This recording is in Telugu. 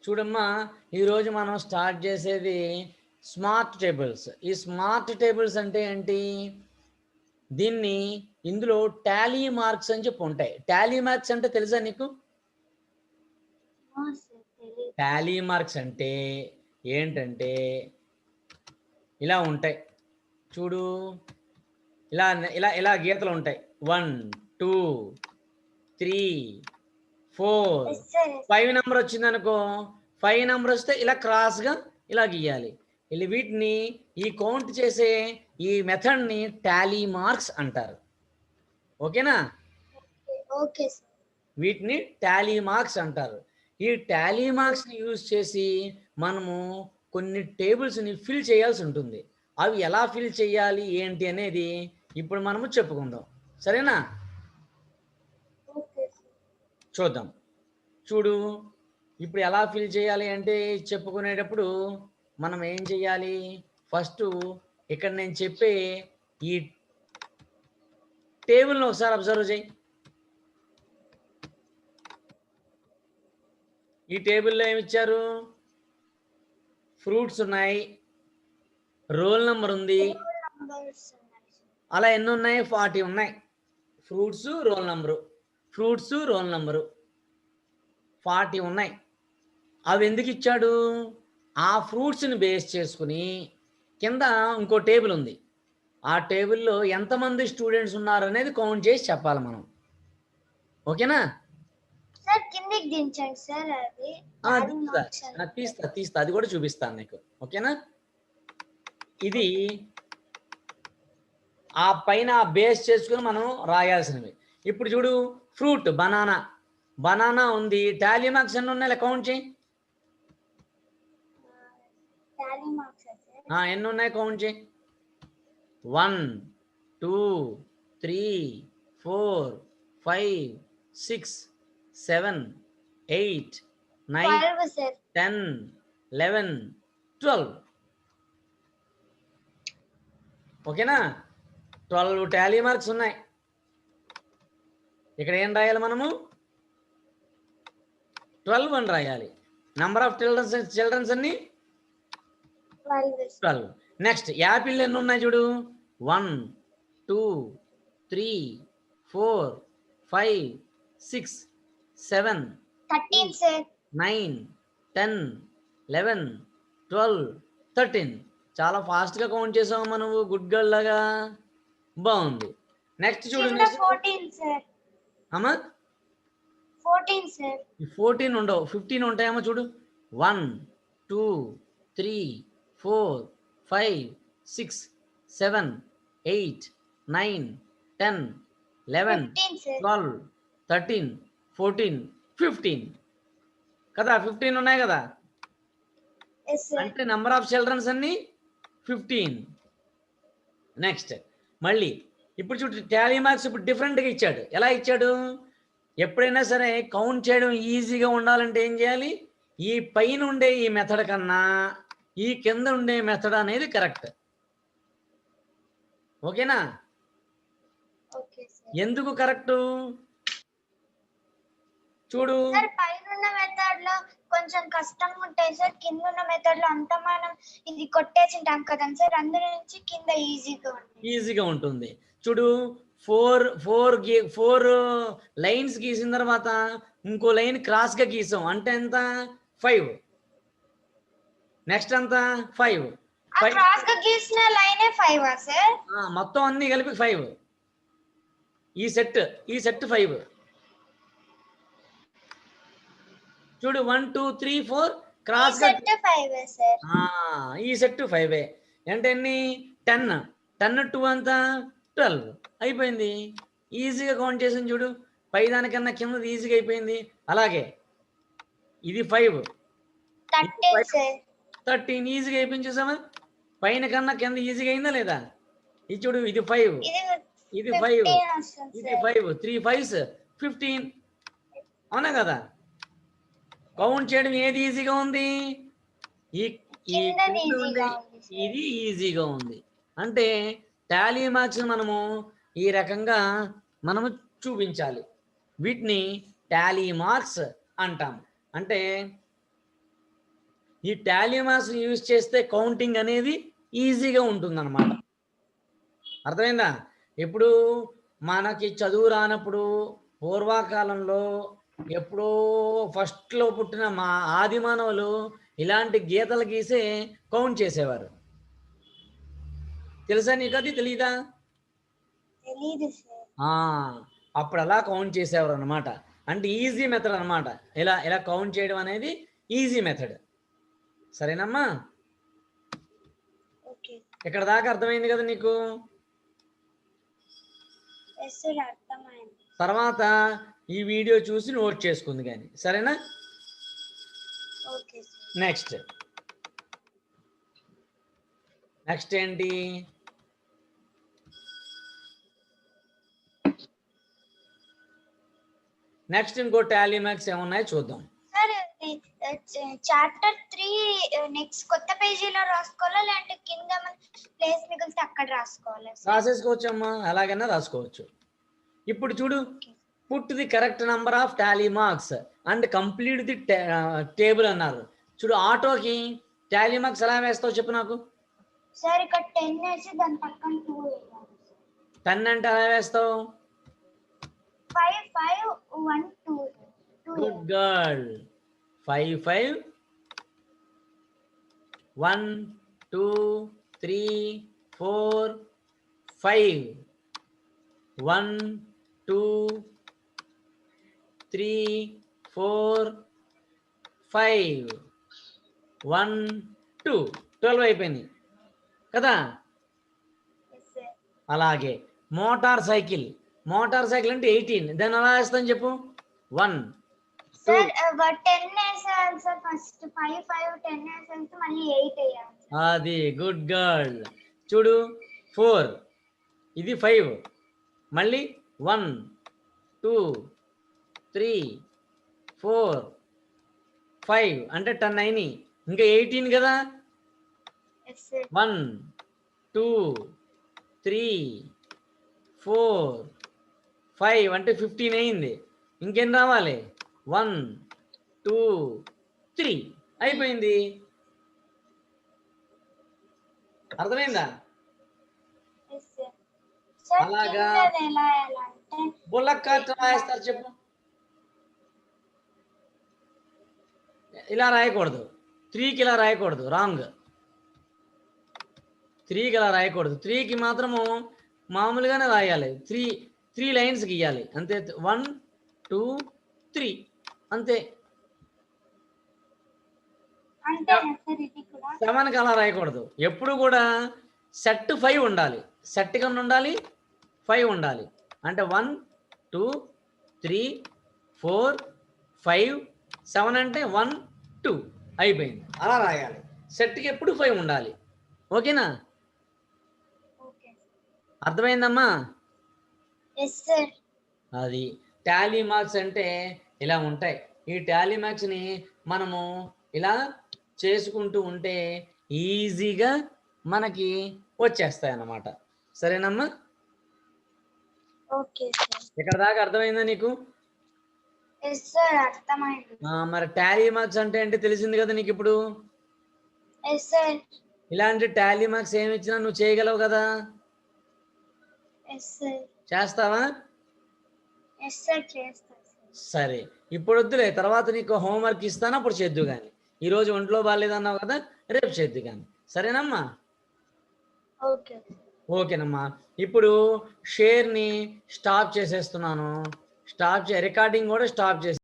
చూడమ్మా, ఈరోజు మనం స్టార్ట్ చేసేది స్మార్ట్ టేబుల్స్. ఈ స్మార్ట్ టేబుల్స్ అంటే ఏంటి? దీన్ని ఇందులో టాలీ మార్క్స్ అని చెప్పి ఉంటాయి. టాలీ మార్క్స్ అంటే తెలుసా నీకు? టాలీ మార్క్స్ అంటే ఏంటంటే ఇలా ఉంటాయి చూడు. ఇలా ఇలా ఇలా గీతలు ఉంటాయి. 1 2 3 4 5 నెంబర్ వచ్చింది అనుకో, 5 నెంబర్ వస్తే ఇలా క్రాస్గా ఇలా గీయాలి. ఇలా వీటిని ఈ కౌంట్ చేసే ఈ మెథడ్ని టాలీ మార్క్స్ అంటారు. ఓకేనా? Okay sir. వీటిని టాలీ మార్క్స్ అంటారు. ఈ టాలీ మార్క్స్ని యూజ్ చేసి మనము కొన్ని టేబుల్స్ని ఫిల్ చేయాల్సి ఉంటుంది. అవి ఎలా ఫిల్ చేయాలి ఏంటి అనేది ఇప్పుడు మనము చెప్పుకుందాం. సరేనా? చూద్దాం. చూడు, ఇప్పుడు ఎలా ఫిల్ చేయాలి అంటే చెప్పుకునేటప్పుడు మనం ఏం చేయాలి? ఫస్ట్ ఇక్కడ నేను చెప్పే ఈ టేబుల్ని ఒకసారి అబ్జర్వ్ చేయి. ఈ టేబుల్లో ఏమి ఇచ్చారు? ఫ్రూట్స్ ఉన్నాయి, రోల్ నెంబర్ ఉంది. అలా ఎన్ని ఉన్నాయి? 40 ఉన్నాయి. Fruits roll number, fruits roll number 40 ఉన్నాయి. అవి ఎందుకు ఇచ్చాడు? ఆ ఫ్రూట్స్ని బేస్ చేసుకుని కింద ఇంకో టేబుల్ ఉంది. ఆ టేబుల్లో ఎంతమంది స్టూడెంట్స్ ఉన్నారు అనేది కౌంట్ చేసి చెప్పాలి మనం. ఓకేనా? సార్ కిందకి దించండి సార్. అది తీస్తా అది కూడా చూపిస్తాను నీకు. ఓకేనా? ఇది ఆ పైన బేస్ చేసుకుని మనం రాయాల్సినవి. ఇప్పుడు చూడు, ఫ్రూట్ బనానా ఉంది. టాలీ మార్క్స్ ఎన్ని ఉన్నాయి కౌంట్ చేయి. ఎన్ని ఉన్నాయి కౌంట్ చేయి. 1 2 3 4 5 6 7 8 9 10 11 12. ఓకేనా? 12 టాలీ మార్క్స్ ఉన్నాయి. ఇక్కడ ఏం రాయాలి మనము? 12 అని రాయాలి. నెంబర్ ఆఫ్ చిల్డ్రన్స్ అన్ని 12. నెక్స్ట్ యాపిల్ ఎన్ని ఉన్నాయి చూడు. 1 2 3 4 5 6 7 9 10 11 12 13. చాలా ఫాస్ట్గా కౌంట్ చేసావు మనం. గుడ్ గర్ల్ లాగా. బాగుంది. నెక్స్ట్ చూడు. అమ్మా 14 ఉండవు, 15 ఉంటాయమ్మా చూడు. 1 2 3 4 5 6 7 8 9 10 11 12 13 14 15 కదా. 15 ఉన్నాయి కదా. అంటే నెంబర్ ఆఫ్ చిల్డ్రన్స్ అన్ని 15. నెక్స్ట్ మళ్ళీ ఇప్పుడు చూడు, టాలీ మార్క్స్ ఇప్పుడు డిఫరెంట్గా ఇచ్చాడు. ఎలా ఇచ్చాడు? ఎప్పుడైనా సరే కౌంట్ చేయడం ఈజీగా ఉండాలంటే ఏం చేయాలి? ఈ పైన ఉండే ఈ మెథడ్ కన్నా ఈ కింద ఉండే మెథడ్ అనేది కరెక్ట్. ఓకేనా? ఎందుకు కరెక్ట్ చూడు. పైన ఉన్న మెథడ్ లో కొంచెం కష్టంగా ఉంటాయి సార్. కింద ఉన్న మెథడ్ లో అంతా మనం ఇది కొట్టేసి ఉంటాం కదా సార్. అందు నుంచి కింద ఈజీగా ఉంటుంది. చూడు, 4 లైన్స్ గీసిన తర్వాత ఇంకో లైన్ క్రాస్గా గీసాం అంటే ఎంత? 5. నెక్స్ట్ అంత 5. గీసిన లైనే 5 సార్. మొత్తం అన్ని కలిపి 5. ఈ సెట్ 5. చూడు, 1 2 3 4 క్రాస్ గా ఈ సెట్ 5 అంటే ఎన్ని? 10 10 2 అంతా 12 అయిపోయింది. ఈజీగా కౌంట్ చేసాను చూడు. పై దానికన్నా కిందది ఈజీగా అయిపోయింది. అలాగే ఇది 5 13 ఈజీగా అయిపోయింది. చూసామా? పైన కన్నా కింద ఈజీగా అయిందా లేదా? ఇది చూడు, ఇది 5 ఇది 5 ఇది 5 3 5s 15. అవునా కదా? కౌంట్ చేయడం ఏది ఈజీగా ఉంది? ఇది ఈజీగా ఉంది. అంటే టాలీ మార్క్స్ మనము ఈ రకంగా మనము చూపించాలి. వీటిని టాలీ మార్క్స్ అంటాం. అంటే ఈ టాలీ మార్క్స్ యూజ్ చేస్తే కౌంటింగ్ అనేది ఈజీగా ఉంటుందన్నమాట. అర్థమైందా? ఇప్పుడు మనకి చదువు రానప్పుడు పూర్వకాలంలో ఎప్పుడో ఫస్ట్లో పుట్టిన మా ఆది మానవులు ఇలాంటి గీతలు గీసే కౌంట్ చేసేవారు. తెలుసా నీకు? అది తెలీదా? తెలీదు సార్. అప్పుడు అలా కౌంట్ చేసేవారు అనమాట. అంటే ఈజీ మెథడ్ అనమాట. ఇలా ఇలా కౌంట్ చేయడం అనేది ఈజీ మెథడ్. సరేనమ్మా? ఓకే. ఇక్కడ దాకా అర్థమైంది కదా నీకు? ఎస్ సార్, అర్థమైంది. తర్వాత ఈ వీడియో చూసి నోట్ చేసుకుంది కానీ, సరేనా? Okay sir. నెక్స్ట్ ఏంటి? నెక్స్ట్ ఇంకో టాలీ మార్క్స్ ఏమున్నాయో చూద్దాం. సార్ చాప్టర్ 3 నెక్స్ట్ కొత్త పేజీలో రాసుకోవాలా లేదంటే కింద ప్లేస్ మిగిలితే అక్కడ రాసుకోవాలా? రాసేసుకోవచ్చమ్మా, అలాగైనా రాసుకోవచ్చు. ఇప్పుడు చూడు, put the correct number of Tally marks and complete the table అన్నారు. చూడు, ఆటోకి టాలీ మార్క్స్ ఎలా వేస్తావు చెప్పు నాకు. సార్ ఇక్కడ 10 వేసి దాని పక్కన 2 వేయాలి. 10 అంటే ఎలా వేస్తావు? 5 5 1 2. Good girl. 5 5 1 2 3 4 5 1 2 3 4 5 1 2 12 అయిపోయింది కదా? అలాగే మోటార్ సైకిల్ అంటే 18. దాన్ని ఎలా వేస్తాను చెప్పు? 1 సార్ 10 వేసాలి సార్. ఫస్ట్ 5 5 10 వేసాలి, మళ్ళీ 8 వేయాలి. అది గుడ్ గర్ల్. చూడు, 4 ఇది 5 మళ్ళీ 1 2 3 4 5 అంటే 10 అయినాయి. ఇంకా 18 కదా? 1 2 3 4 5 అంటే 15 అయింది. ఇంకేం రావాలి? 1 2 3 అయిపోయింది. అర్థమైందా? అలాగా బుల్లక్ కార్ట్ ఎలా వేస్తారు చెప్పు? ఇలా రాయకూడదు. 3కి ఇలా రాయకూడదు, రాంగ్. 3కి ఇలా రాయకూడదు. 3కి మాత్రము మామూలుగానే రాయాలి. 3 లైన్స్ గీయాలి అంతే. 1 2 3 అంతే. 7కి అలా రాయకూడదు. ఎప్పుడు కూడా సెట్ 5 ఉండాలి. సెట్ కన్నా ఉండాలి, 5 ఉండాలి. అంటే 1 2 3 4 5 7 అంటే 1 2 అయిపోయింది. అలా రాయాలి. సెట్కి ఎప్పుడు 5 ఉండాలి. ఓకేనా? అర్థమైందమ్మా? అది టాలీ మార్క్స్ అంటే ఇలా ఉంటాయి. ఈ టాలీ మార్క్స్ని మనము ఇలా చేసుకుంటూ ఉంటే ఈజీగా మనకి వచ్చేస్తాయి అన్నమాట. సరేనమ్మా? ఇక్కడ దాకా అర్థమైందా నీకు? మరి టాలీ మార్క్స్ అంటే ఏంటి తెలిసింది కదా నీకు ఇప్పుడు? ఇలాంటి టాలీ మార్క్స్ ఏమి ఇచ్చినా నువ్వు చేయగలవు కదా? చేస్తావా? సరే, ఇప్పుడు వద్దులే, తర్వాత నీకు హోంవర్క్ ఇస్తాను, అప్పుడు చేద్దు కానీ. ఈరోజు ఒంట్లో బాగాలేదన్నావు కదా, రేపు చేద్దు కానీ. సరేనమ్మా? ఓకేనమ్మా. ఇప్పుడు షేర్ని స్టాప్ చేసేస్తున్నాను. రికార్డింగ్ కూడా స్టాప్ చేసి